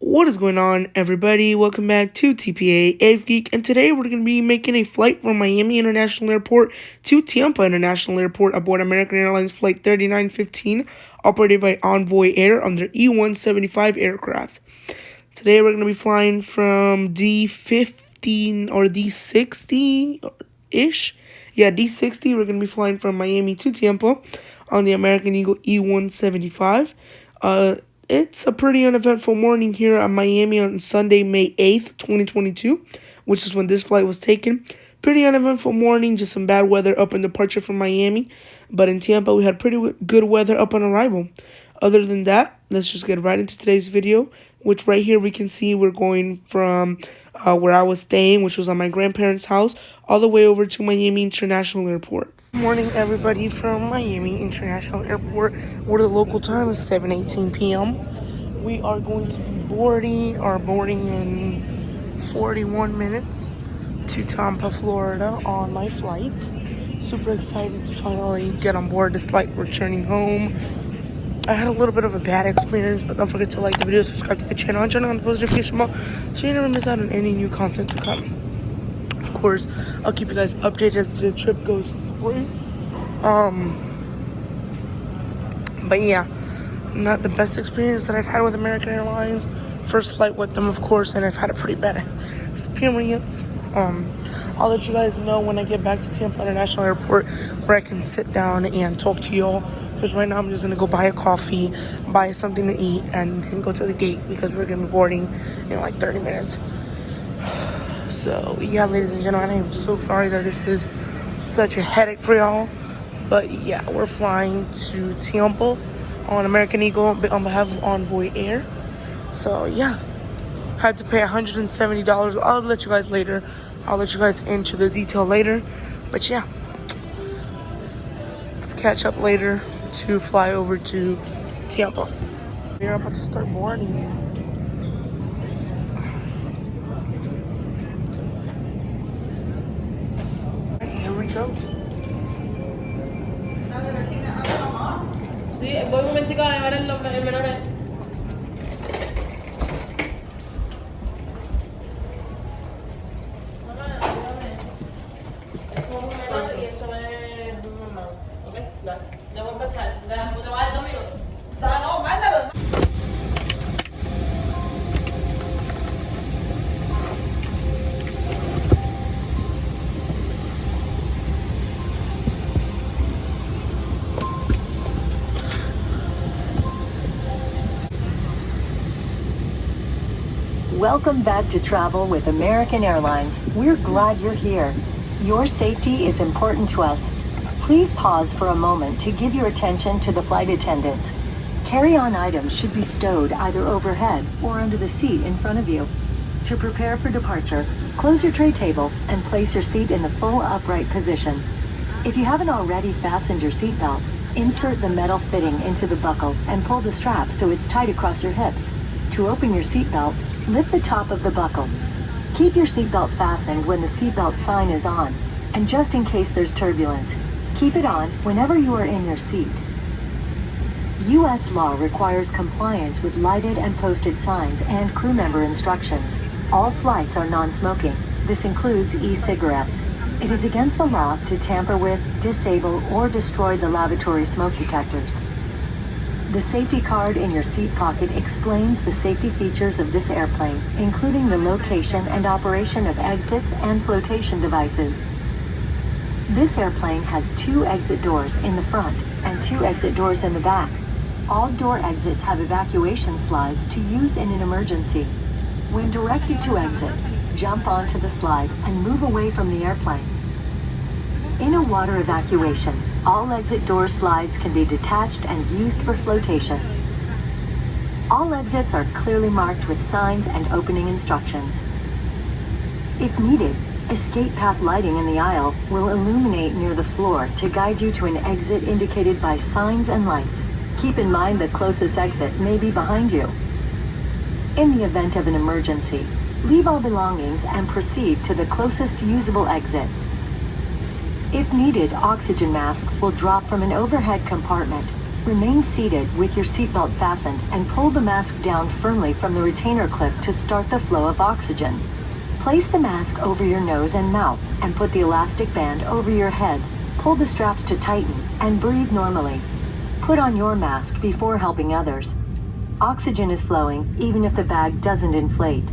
What is going on, everybody? Welcome back to TPA AF Geek, and today we're going to be making a flight from Miami International Airport to Tampa International Airport aboard American Airlines Flight 3915, operated by Envoy Air on their E-175 aircraft. Today we're going to be flying from D15 or D60-ish. Yeah, D60. We're going to be flying from Miami to Tampa on the American Eagle E-175. It's a pretty uneventful morning here at Miami on Sunday, May 8th, 2022, which is when this flight was taken. Pretty uneventful morning, just some bad weather up on departure from Miami. But in Tampa, we had pretty good weather up on arrival. Other than that, let's just get right into today's video, which right here we can see we're going from where I was staying, which was on my grandparents' house, all the way over to Miami International Airport. Good morning, everybody, from Miami International Airport, where the local time is 7:18 p.m. We are going to be boarding in 41 minutes to Tampa, Florida on my flight. Super excited to finally get on board this flight returning home. I had a little bit of a bad experience, but don't forget to like the video, subscribe to the channel, and turn on the post notification bell so you never miss out on any new content to come. Of course, I'll keep you guys updated as the trip goes through. But yeah, not the best experience that I've had with American Airlines. First flight with them, of course, and I've had a pretty bad experience. I'll let you guys know when I get back to Tampa International Airport where I can sit down and talk to y'all. Because right now I'm just going to go buy a coffee, buy something to eat, and then go to the gate because we're going to be boarding in like 30 minutes. So, yeah, ladies and gentlemen, I am so sorry that this is such a headache for y'all. But, yeah, we're flying to Tampa on American Eagle on behalf of Envoy Air. So, yeah, had to pay $170. I'll let you guys later. I'll let you guys into the detail later. But, yeah, let's catch up later to fly over to Tampa. We're about to start boarding. Here we go. Sí, voy un momentico a llevar el menor. Welcome back to travel with American Airlines. We're glad you're here. Your safety is important to us. Please pause for a moment to give your attention to the flight attendants. Carry-on items should be stowed either overhead or under the seat in front of you. To prepare for departure, close your tray table and place your seat in the full upright position. If you haven't already fastened your seatbelt, insert the metal fitting into the buckle and pull the strap so it's tight across your hips. To open your seatbelt, lift the top of the buckle. Keep your seatbelt fastened when the seatbelt sign is on, and just in case there's turbulence, keep it on whenever you are in your seat. U.S. law requires compliance with lighted and posted signs and crew member instructions. All flights are non-smoking. This includes e-cigarettes. It is against the law to tamper with, disable, or destroy the lavatory smoke detectors. The safety card in your seat pocket explains the safety features of this airplane, including the location and operation of exits and flotation devices. This airplane has 2 exit doors in the front and 2 exit doors in the back. All door exits have evacuation slides to use in an emergency. When directed to exit, jump onto the slide and move away from the airplane. In a water evacuation, all exit door slides can be detached and used for flotation. All exits are clearly marked with signs and opening instructions. If needed, escape path lighting in the aisle will illuminate near the floor to guide you to an exit indicated by signs and lights. Keep in mind the closest exit may be behind you. In the event of an emergency, leave all belongings and proceed to the closest usable exit. If needed, oxygen masks will drop from an overhead compartment. Remain seated with your seatbelt fastened and pull the mask down firmly from the retainer clip to start the flow of oxygen. Place the mask over your nose and mouth and put the elastic band over your head. Pull the straps to tighten and breathe normally. Put on your mask before helping others. Oxygen is flowing even if the bag doesn't inflate.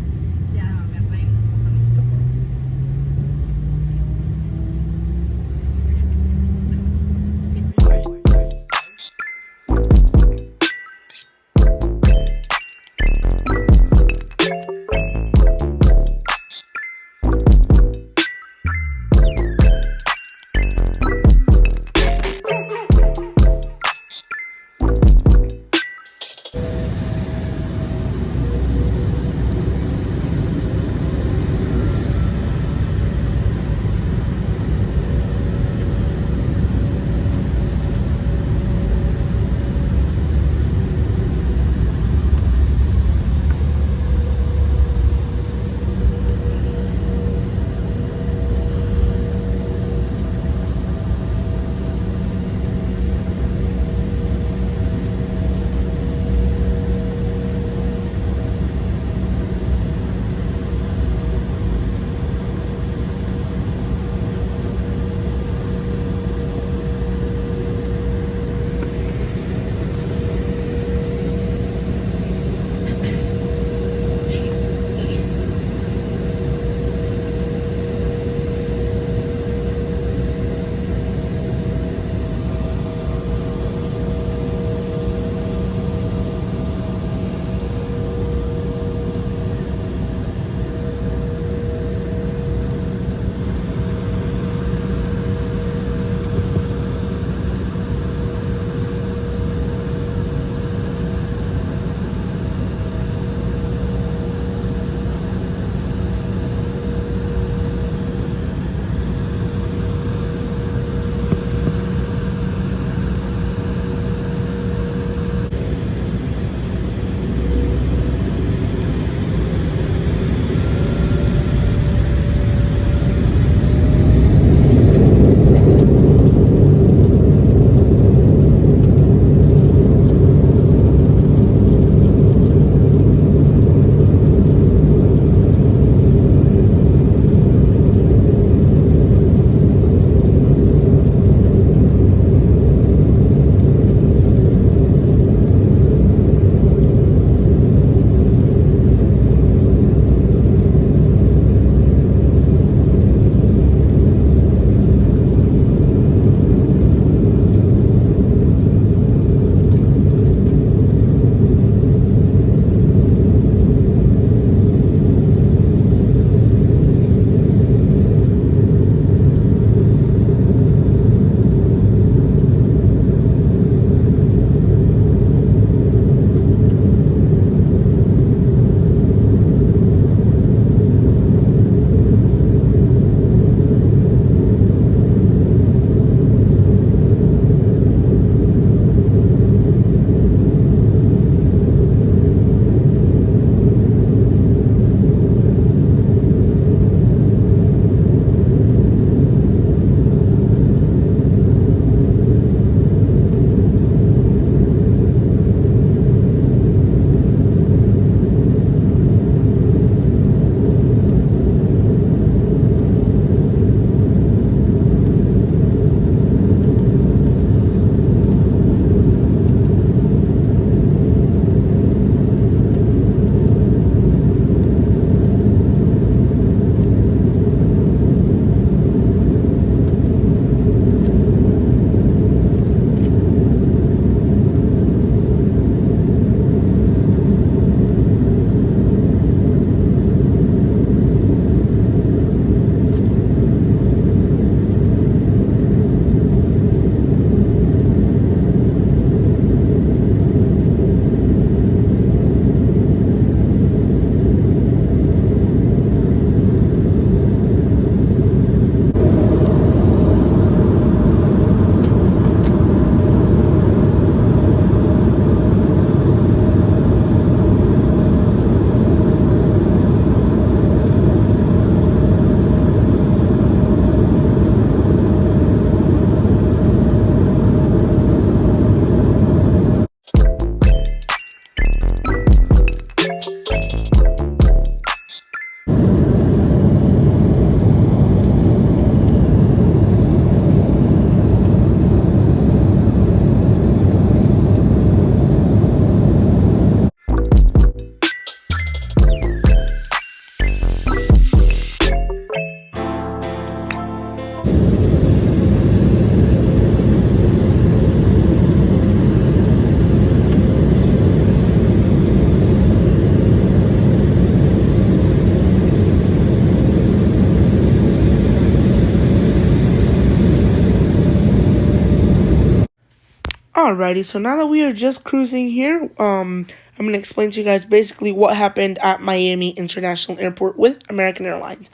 Alrighty, so now that we are just cruising here, I'm going to explain to you guys basically what happened at Miami International Airport with American Airlines.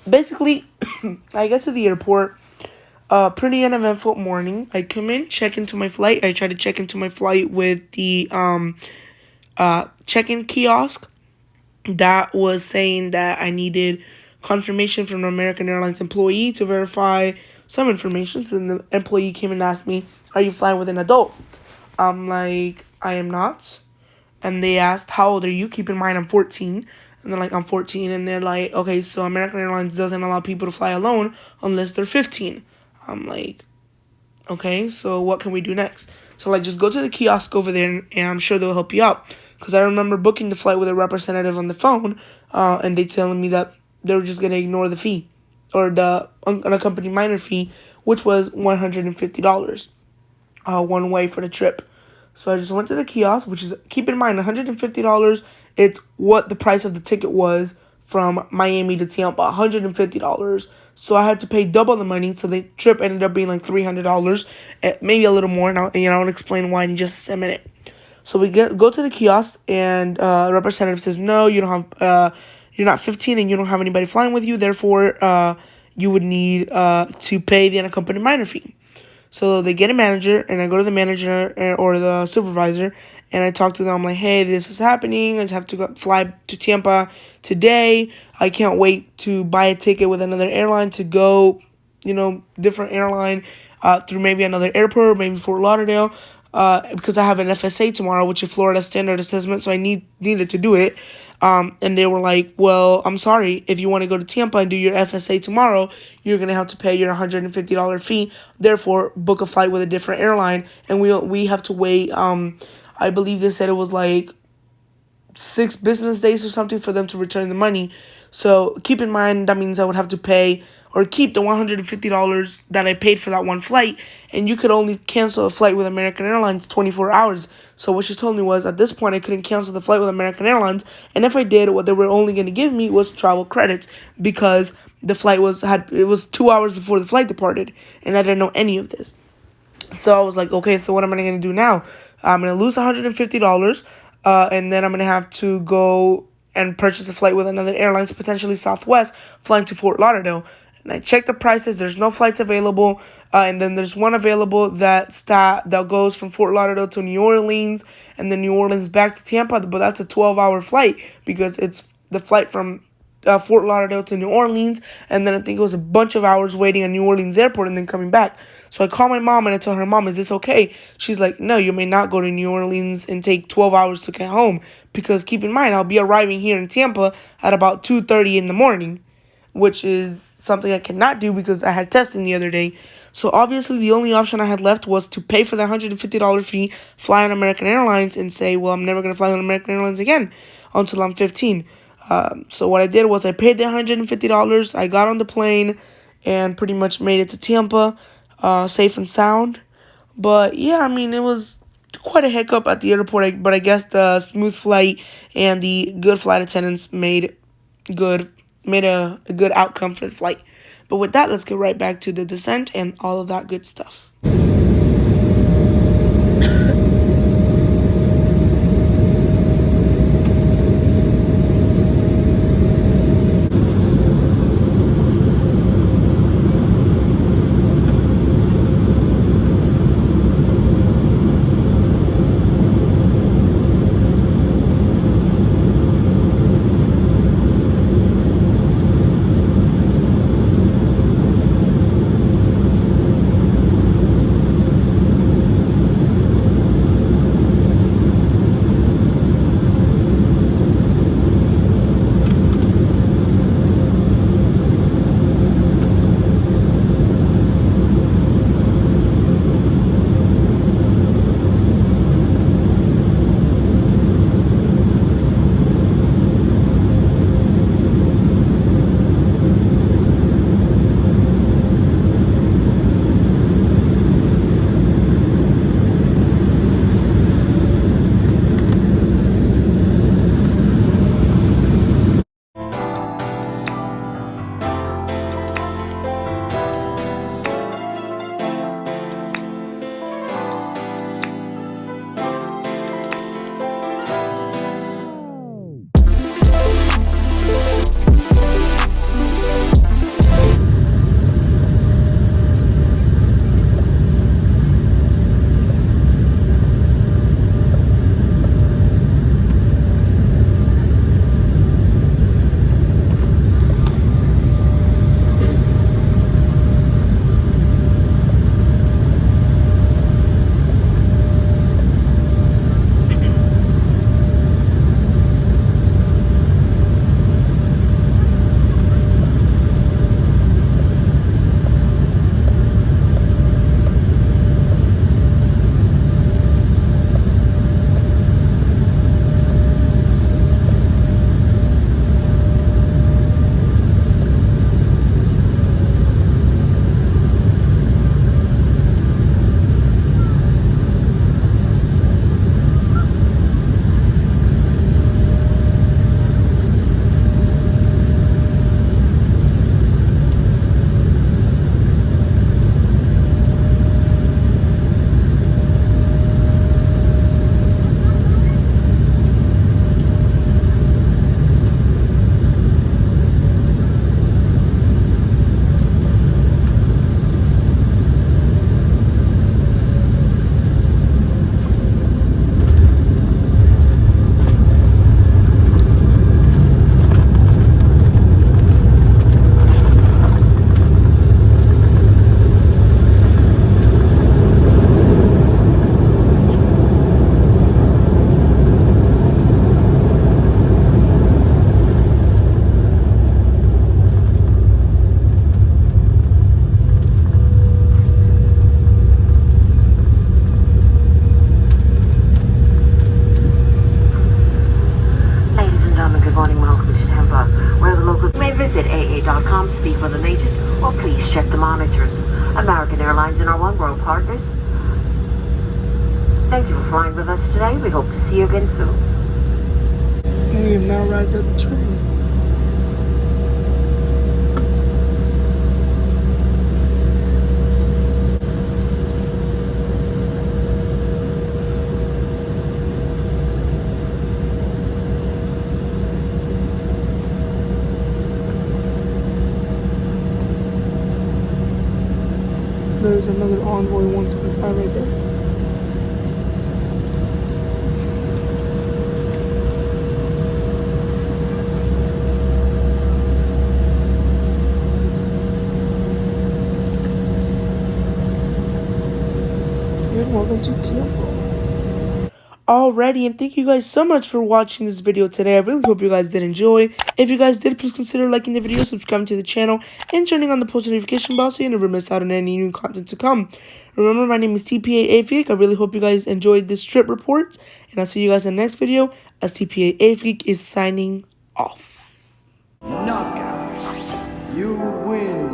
Basically, I get to the airport, pretty uneventful morning. I come in, check into my flight. I try to check into my flight with the check-in kiosk that was saying that I needed confirmation from an American Airlines employee to verify some information. So then the employee came and asked me, "Are you flying with an adult?" I'm like, "I am not." And they asked, "How old are you?" Keep in mind, I'm 14. And they're like, "I'm 14. And they're like, "Okay, so American Airlines doesn't allow people to fly alone unless they're 15. I'm like, "Okay, so what can we do next?" So like, just go to the kiosk over there, and I'm sure they'll help you out. Because I remember booking the flight with a representative on the phone, and they telling me that they were just going to ignore the fee, or the unaccompanied minor fee, which was $150 one way for the trip. So I just went to the kiosk, which is, keep in mind, $150. It's what the price of the ticket was from Miami to Tampa, $150. So I had to pay double the money. So the trip ended up being like $300, maybe a little more. Now, I'll explain why in just a minute. So we go to the kiosk, and representative says, "No, you don't have, you're not 15, and you don't have anybody flying with you. Therefore, you would need to pay the unaccompanied minor fee." So they get a manager, and I go to the manager or the supervisor, and I talk to them. I'm like, "Hey, this is happening. I just have to fly to Tampa today. I can't wait to buy a ticket with another airline to go, different airline through maybe another airport, maybe Fort Lauderdale, because I have an FSA tomorrow, which is Florida Standard Assessment, so I needed to do it." And they were like, "Well, I'm sorry. If you want to go to Tampa and do your FSA tomorrow, you're going to have to pay your $150 fee. Therefore, book a flight with a different airline. And we have to wait, I believe they said it was like 6 business days or something for them to return the money." So keep in mind, that means I would have to pay or keep the $150 that I paid for that one flight, and you could only cancel a flight with American Airlines 24 hours. So what she told me was, at this point, I couldn't cancel the flight with American Airlines, and if I did, what they were only going to give me was travel credits, because the flight was 2 hours before the flight departed, and I didn't know any of this. So I was like, okay, so what am I going to do now? I'm going to lose $150, and then I'm going to have to go and purchase a flight with another airline, potentially Southwest, flying to Fort Lauderdale. And I checked the prices. There's no flights available. And then there's one available that goes from Fort Lauderdale to New Orleans, and then New Orleans back to Tampa. But that's a 12-hour flight, because it's the flight from Fort Lauderdale to New Orleans, and then I think it was a bunch of hours waiting at New Orleans airport and then coming back. So I call my mom and I tell her, "Mom, is this okay?" She's like, "No, you may not go to New Orleans and take 12 hours to get home, because keep in mind, I'll be arriving here in Tampa at about 2:30 in the morning, which is something I cannot do because I had testing the other day." So obviously the only option I had left was to pay for the $150 fee, fly on American Airlines, and say, well, I'm never going to fly on American Airlines again until I'm 15. So what I did was I paid the $150. I got on the plane and pretty much made it to Tampa, safe and sound. But yeah, I mean, it was quite a hiccup at the airport, but I guess the smooth flight and the good flight attendants made a good outcome for the flight. But with that, let's get right back to the descent and all of that good stuff. welcome to Tampa, where the locals may visit AA.com, speak with an agent, or please check the monitors. American Airlines and our One World partners, thank you for flying with us today. We hope to see you again soon. We have now arrived at the terminal. There's another Envoy 175 right there. And welcome to Tampa. Alrighty, and thank you guys so much for watching this video today. I really hope you guys did enjoy. If you guys did, please consider liking the video, subscribing to the channel, and turning on the post notification bell so you never miss out on any new content to come. Remember, my name is TPA Avic. I really hope you guys enjoyed this trip report, and I'll see you guys in the next video as TPA Avic is signing off. Knockout. You win.